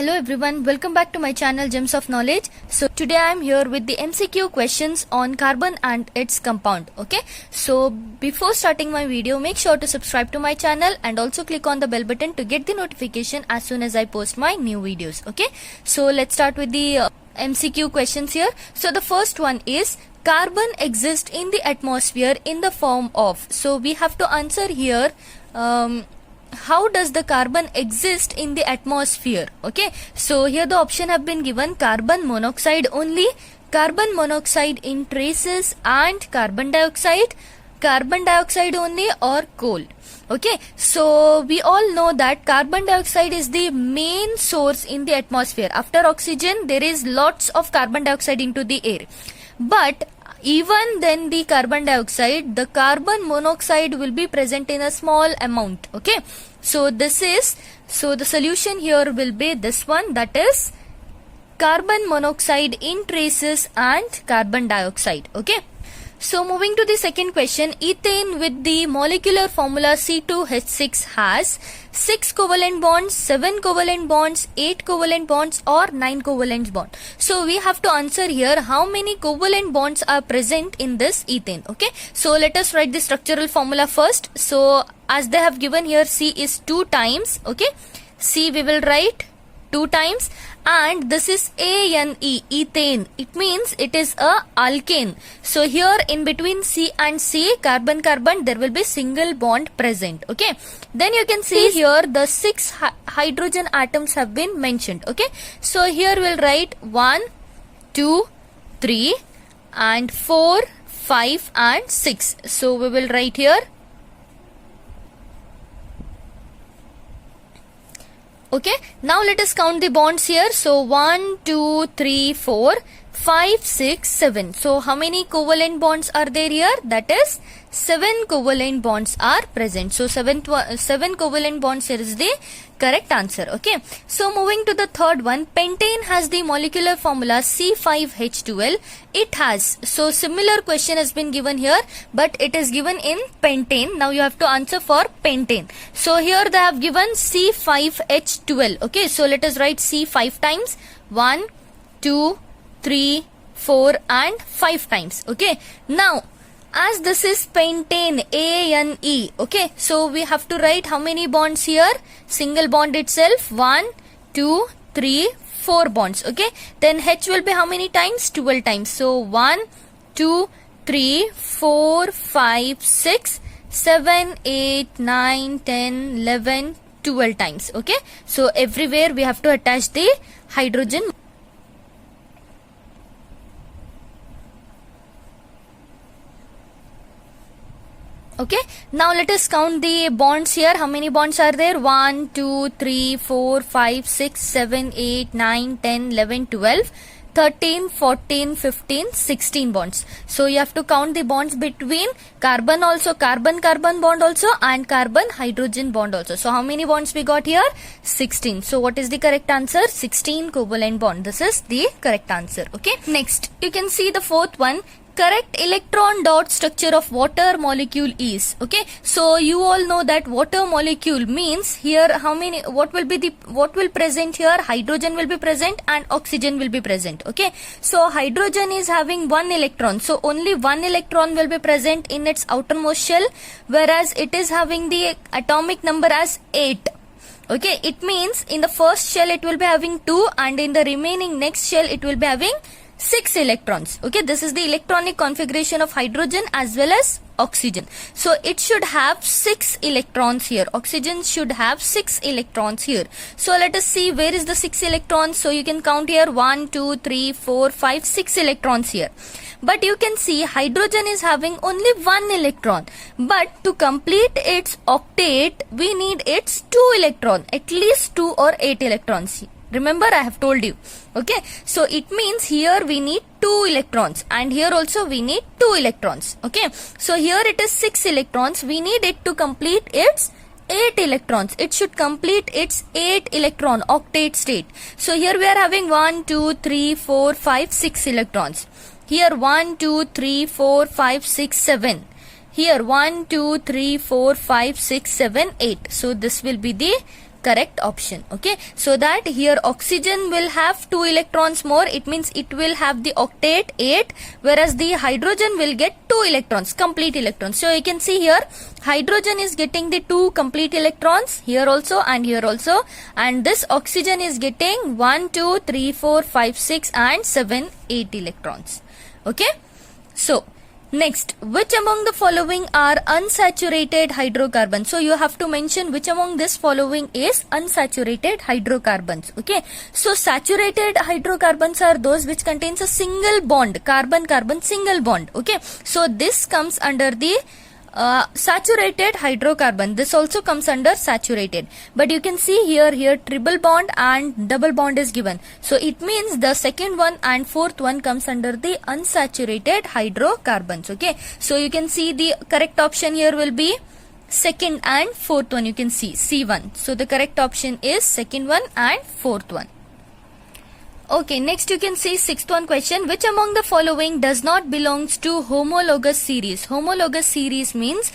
Hello everyone, welcome back to my channel Gems of Knowledge. So today I am here with the MCQ questions on carbon and its compound. Okay, so before starting my video, make sure to subscribe to my channel and also click on the bell button to get the notification as soon as I post my new videos. Okay, so let's start with the MCQ questions here. So the first one is, carbon exists in the atmosphere in the form of. So we have to answer here, how does the carbon exist in the atmosphere? Okay, so here the option have been given: carbon monoxide only, carbon monoxide in traces, and carbon dioxide only, or coal. Okay, so we all know that carbon dioxide is the main source in the atmosphere. After oxygen, there is lots of carbon dioxide into the air, but even then the carbon dioxide, the carbon monoxide will be present in a small amount. Okay, so the solution here will be this one, that is carbon monoxide in traces and carbon dioxide. Okay, so moving to the second question, ethane with the molecular formula C2H6 has 6 covalent bonds, 7 covalent bonds, 8 covalent bonds, or 9 covalent bonds. So we have to answer here how many covalent bonds are present in this ethane. Okay, so let us write the structural formula first. So as they have given here, C is 2 times. Okay, C we will write 2 times, and this is ANE, ethane. It means it is a alkane. So here in between C and C, carbon there will be single bond present. Okay, then you can see here the 6 hydrogen atoms have been mentioned. Okay, so here we'll write 1, 2, 3 and 4, 5 and 6. So we will write here. Okay, now let us count the bonds here. So 1, 2, 3, 4, 5, 6, 7. So how many covalent bonds are there here? That is 7 covalent bonds are present. So 7 covalent bonds here is the correct answer. Okay, so moving to the third one, pentane has the molecular formula C5H12. It has, so similar question has been given here, but it is given in pentane. Now you have to answer for pentane. So here they have given C5H12. Okay, so let us write C 5 times, 1, 2, 3, 4 and 5 times. Okay, now as this is pentane, ANE, okay, so we have to write how many bonds here? Single bond itself, 1, 2, 3, 4 bonds. Okay, then H will be how many times? 12 times. So 1, 2, 3, 4, 5, 6, 7, 8, 9, 10, 11, 12 times. Okay, so everywhere we have to attach the hydrogen. Okay, now let us count the bonds here. How many bonds are there? 1, 2, 3, 4, 5, 6, 7, 8, 9, 10, 11, 12, 13, 14, 15, 16 bonds. So you have to count the bonds between carbon also, carbon bond also, and carbon hydrogen bond also. So how many bonds we got here? 16. So what is the correct answer? 16 covalent bond. This is the correct answer. Okay, next you can see the fourth one. Correct electron dot structure of water molecule is. Okay, so you all know that water molecule means here how many, what will present here? Hydrogen will be present and oxygen will be present. Okay, so hydrogen is having 1 electron, so only 1 electron will be present in its outermost shell, whereas it is having the atomic number as 8. Okay, it means in the first shell it will be having 2, and in the remaining next shell it will be having 6 electrons. Okay, this is the electronic configuration of hydrogen as well as oxygen. So it should have 6 electrons here. Oxygen should have 6 electrons here. So let us see where is the 6 electrons. So you can count here 1, 2, 3, 4, 5, 6 electrons here. But you can see hydrogen is having only 1 electron. But to complete its octet, we need its 2 electron, at least 2 or 8 electrons. Remember, I have told you. Okay, so it means here we need 2 electrons and here also we need 2 electrons. Okay, so here it is 6 electrons. We need it to complete its 8 electrons. It should complete its 8 electron octet state. So here we are having 1, 2, 3, 4, 5, 6 electrons. Here 1, 2, 3, 4, 5, 6, 7. Here 1, 2, 3, 4, 5, 6, 7, 8. So this will be the correct option. Okay, so that here oxygen will have 2 electrons more, it means it will have the octet 8, whereas the hydrogen will get 2 electrons, complete electrons. So you can see here hydrogen is getting the 2 complete electrons here also and here also, and this oxygen is getting 1 2 3 4 5 6 and 7 8 electrons. Okay, so next, which among the following are unsaturated hydrocarbons? So you have to mention which among this following is unsaturated hydrocarbons. Okay, so saturated hydrocarbons are those which contains a single bond, carbon-carbon single bond. Okay, so this comes under the saturated hydrocarbon. This also comes under saturated, but you can see here triple bond and double bond is given, so it means the second one and fourth one comes under the unsaturated hydrocarbons. Okay, so you can see the correct option here will be second and fourth one. You can see C1, so the correct option is second one and fourth one. Okay, next you can see sixth one question, which among the following does not belongs to homologous series? Homologous series means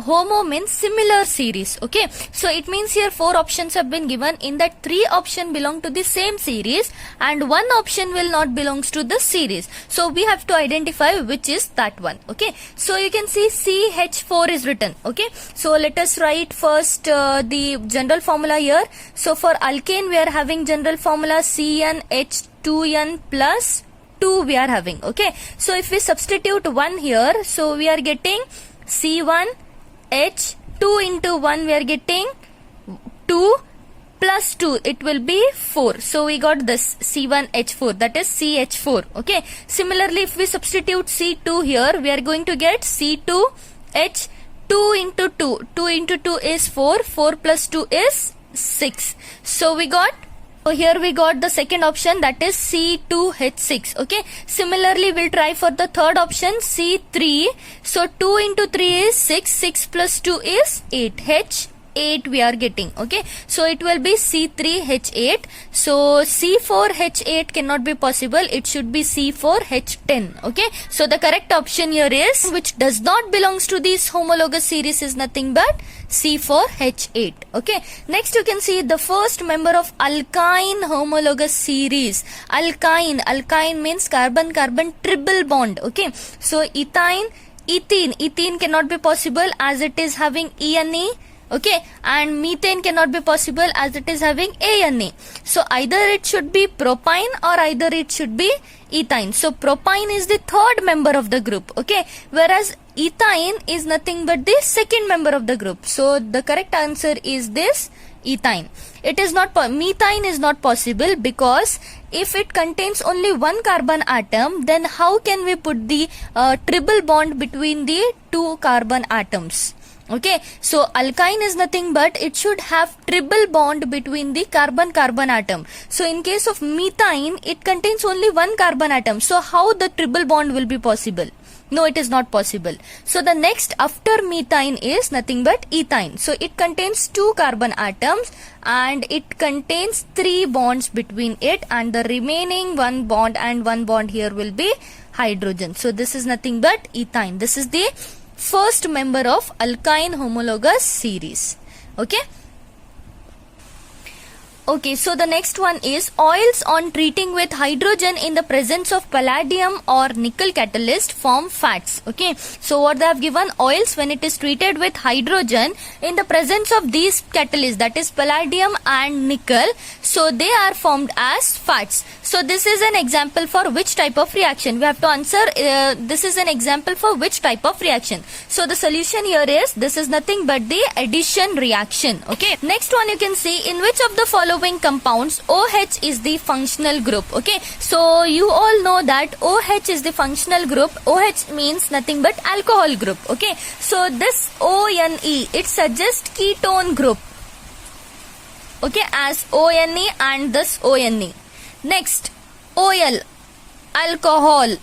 homo means similar series. Okay, so it means here 4 options have been given, in that 3 option belong to the same series and 1 option will not belongs to the series, so we have to identify which is that one. Okay, so you can see CH4 is written. Okay, so let us write first the general formula here. So for alkane we are having general formula CnH2n plus 2 we are having. Okay, so if we substitute 1 here, so we are getting C1H2 into 1 we are getting 2 plus 2, it will be 4. So we got this C1H4, that is CH4. Okay, similarly if we substitute C2 here, we are going to get C2H2 into 2. 2 into 2 is 4, 4 plus 2 is 6. So we got, so here we got the second option, that is C2H6. Okay, similarly we'll try for the third option C3. So 2 into 3 is 6, 6 plus 2 is 8, H8 we are getting. Okay, so it will be C3H8. So C4H8 cannot be possible, it should be C4H10. Okay, so the correct option here is, which does not belongs to this homologous series, is nothing but C4H8. Okay, next you can see the first member of alkyne homologous series. Alkyne means carbon-carbon triple bond. Okay, so ethene cannot be possible as it is having ENE. Okay, and methane cannot be possible as it is having ANA. So either it should be propine or either it should be ethine. So propine is the third member of the group. Okay, whereas ethine is nothing but the second member of the group. So the correct answer is this ethine. It is not, methane is not possible, because if it contains only one carbon atom, then how can we put the triple bond between the 2 carbon atoms? Okay, so alkyne is nothing but it should have triple bond between the carbon-carbon atom. So in case of methane, it contains only one carbon atom. So how the triple bond will be possible? No, it is not possible. So the next after methane is nothing but ethine. So it contains 2 carbon atoms and it contains 3 bonds between it, and the remaining 1 bond and 1 bond here will be hydrogen. So this is nothing but ethine. This is the first member of alkyne homologous series. Okay. Okay, so the next one is oils on treating with hydrogen in the presence of palladium or nickel catalyst form fats. Okay, so what they have given, oils when it is treated with hydrogen in the presence of these catalysts, that is palladium and nickel, so they are formed as fats. So this is an example for which type of reaction? We have to answer this is an example for which type of reaction. So the solution here is, this is nothing but the addition reaction. Okay, next one you can see, in which of the following compounds OH is the functional group. Okay, so you all know that OH is the functional group. OH means nothing but alcohol group. Okay, so this ONE, it suggests ketone group. Okay, as ONE and this ONE. Next, OL, alcohol,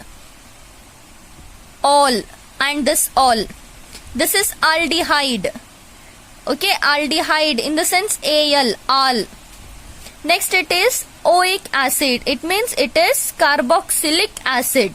all, and this all. This is aldehyde. Okay, aldehyde in the sense AL, all. Next it is oic acid. It means it is carboxylic acid.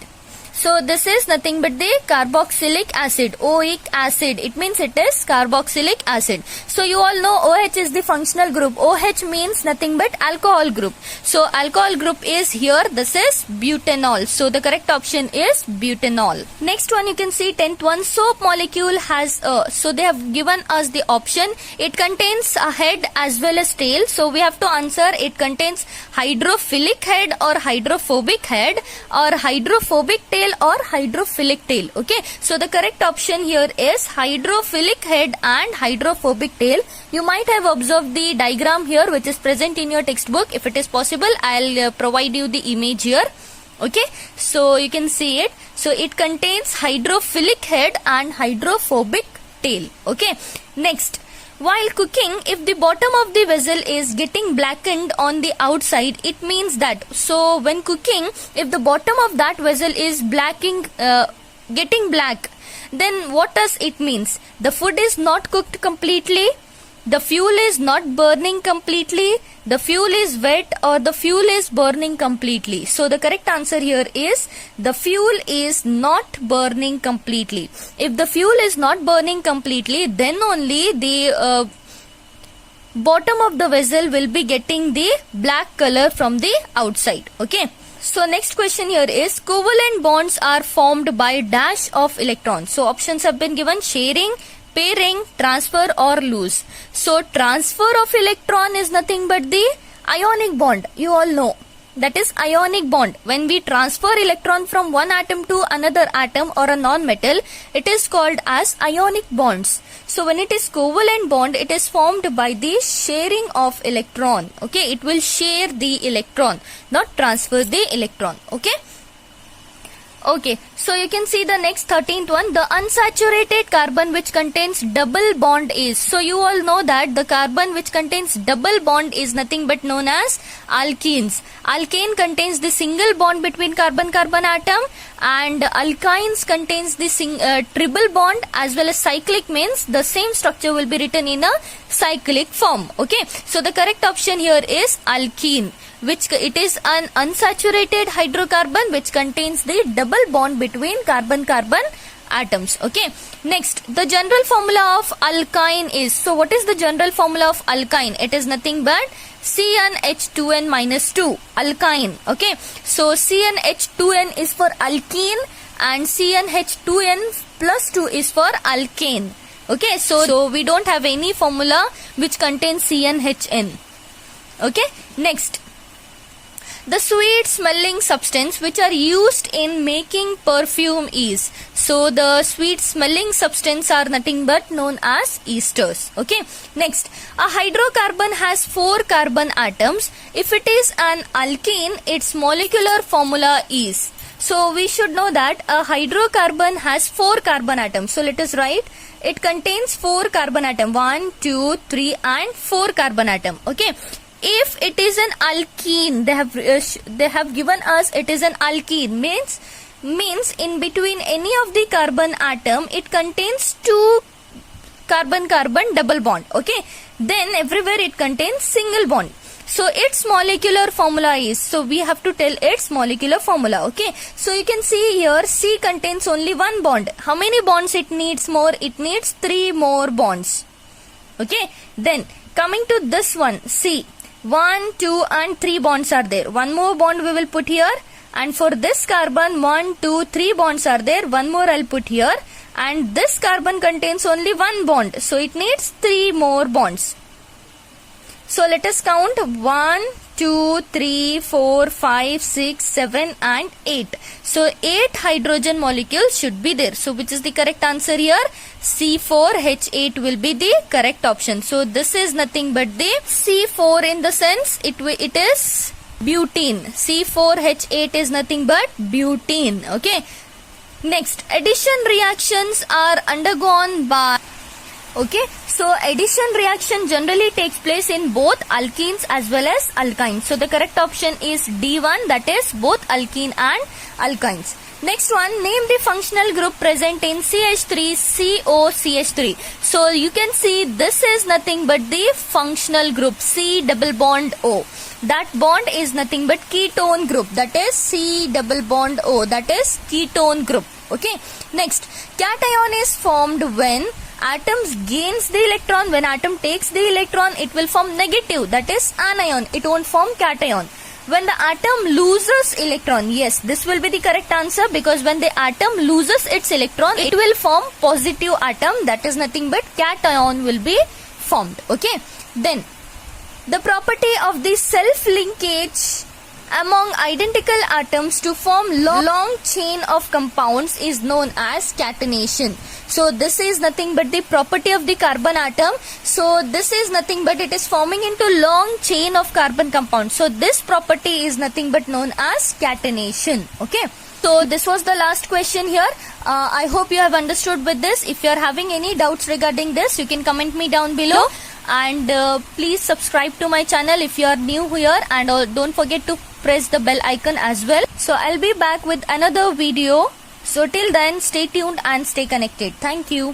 So this is nothing but the carboxylic acid, OIC acid. It means it is carboxylic acid. So you all know OH is the functional group. OH means nothing but alcohol group. So alcohol group is here. This is butanol. So the correct option is butanol. Next one you can see 10th one. Soap molecule has so they have given us the option. It contains a head as well as tail. So we have to answer it contains hydrophilic head or hydrophobic head or hydrophobic tail or hydrophilic tail. Okay, so the correct option here is hydrophilic head and hydrophobic tail. You might have observed the diagram here which is present in your textbook. If it is possible, I'll provide you the image here. Okay, so you can see it. So it contains hydrophilic head and hydrophobic tail. Okay, next, while cooking, if the bottom of the vessel is getting blackened on the outside, it means that, so when cooking, if the bottom of that vessel is getting black, then what does it means? The food is not cooked completely, the fuel is not burning completely, the fuel is wet, or the fuel is burning completely. So the correct answer here is the fuel is not burning completely. If the fuel is not burning completely, then only the bottom of the vessel will be getting the black color from the outside. Okay. So next question here is covalent bonds are formed by dash of electrons. So options have been given: sharing, pairing, transfer or lose. So transfer of electron is nothing but the ionic bond. You all know that is ionic bond. When we transfer electron from one atom to another atom or a non-metal, it is called as ionic bonds. So when it is covalent bond, it is formed by the sharing of electron. Okay, it will share the electron, not transfer the electron. Okay. Okay, so you can see the next 13th one. The unsaturated carbon which contains double bond is. So you all know that the carbon which contains double bond is nothing but known as alkenes. Alkane contains the single bond between carbon-carbon atom, and alkynes contains the triple bond, as well as cyclic means the same structure will be written in a cyclic form. Okay, so the correct option here is alkene, which it is an unsaturated hydrocarbon which contains the double bond between carbon-carbon atoms. Okay, next, the general formula of alkyne is. So what is the general formula of alkyne? It is nothing but CnH2n minus 2, alkyne. Okay, so CnH2n is for alkene and CnH2n plus 2 is for alkane. Okay, so we don't have any formula which contains CnHn. Okay, next, the sweet smelling substance which are used in making perfume is. So the sweet smelling substance are nothing but known as esters. Okay, next, a hydrocarbon has 4 carbon atoms. If it is an alkene, its molecular formula is. So we should know that a hydrocarbon has 4 carbon atoms. So let us write, it contains 4 carbon atoms, 1, 2, 3 and 4 carbon atom. Okay, if it is an alkene, they have given us it is an alkene, means in between any of the carbon atom it contains 2 carbon-carbon double bond. Okay, then everywhere it contains single bond. So its molecular formula is, so we have to tell its molecular formula. Okay, so you can see here C contains only 1 bond. How many bonds it needs more? It needs 3 more bonds. Okay, then coming to this one, C, 1, 2 and 3 bonds are there. 1 more bond we will put here, and for this carbon 1, 2, 3 bonds are there. 1 more I'll put here, and this carbon contains only 1 bond, so it needs 3 more bonds. So let us count 1, 2, 3, 4, 5, 6, 7 and 8. So 8 hydrogen molecules should be there. So which is the correct answer here? C4H8 will be the correct option. So this is nothing but the C4 in the sense it is butene. C4H8 is nothing but butene. Okay. Next, addition reactions are undergone by. Okay, so addition reaction generally takes place in both alkenes as well as alkynes. So the correct option is D1, that is both alkene and alkynes. Next one, name the functional group present in CH3COCH3. So you can see this is nothing but the functional group C double bond O. That bond is nothing but ketone group, that is C double bond O, that is ketone group. Okay. Next, cation is formed when atoms gains the electron. When atom takes the electron, it will form negative, that is anion. It won't form cation. When the atom loses electron, yes, this will be the correct answer, because when the atom loses its electron, it will form positive atom, that is nothing but cation will be formed. Okay. Then the property of the self-linkage among identical atoms to form long chain of compounds is known as catenation. So this is nothing but the property of the carbon atom. So this is nothing but it is forming into long chain of carbon compounds. So this property is nothing but known as catenation. Okay. So this was the last question here. I hope you have understood with this. If you are having any doubts regarding this, you can comment me down below. And please subscribe to my channel if you are new here, and don't forget to press the bell icon as well. So I'll be back with another video. So till then, stay tuned and stay connected. Thank you.